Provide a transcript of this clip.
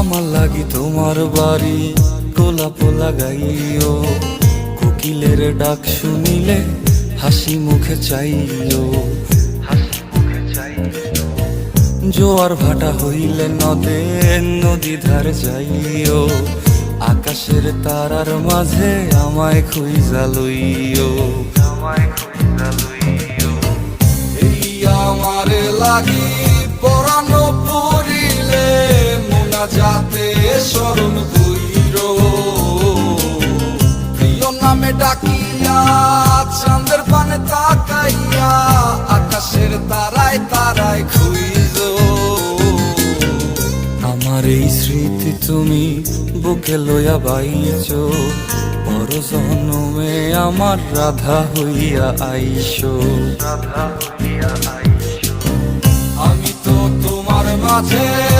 আমার লাগি তোমার বাড়ি গোলাপ লাগাইও, কোকিলের ডাক শুনিলে হাসি মুখে চাইও, জোয়ার ভাটা হইলে নদে নদী ধারে যাইও, আকাশের তারার মাঝে আমায় খুঁজা লইও, এই আমারে লাগি পরানো পড়িলে মোনা যাতে স্মরণ কইর, প্রিয় নামে ডাকিয়া চাঁদের পানে তাকাইয়া আকাশের তারায় তারায় খুইজ। আমার এই স্মৃতি তুমি বুকে লইয়া বাইছো, পর জন্মে আমার রাধা হইয়া আইসো। আমি তো তোমার মাঝে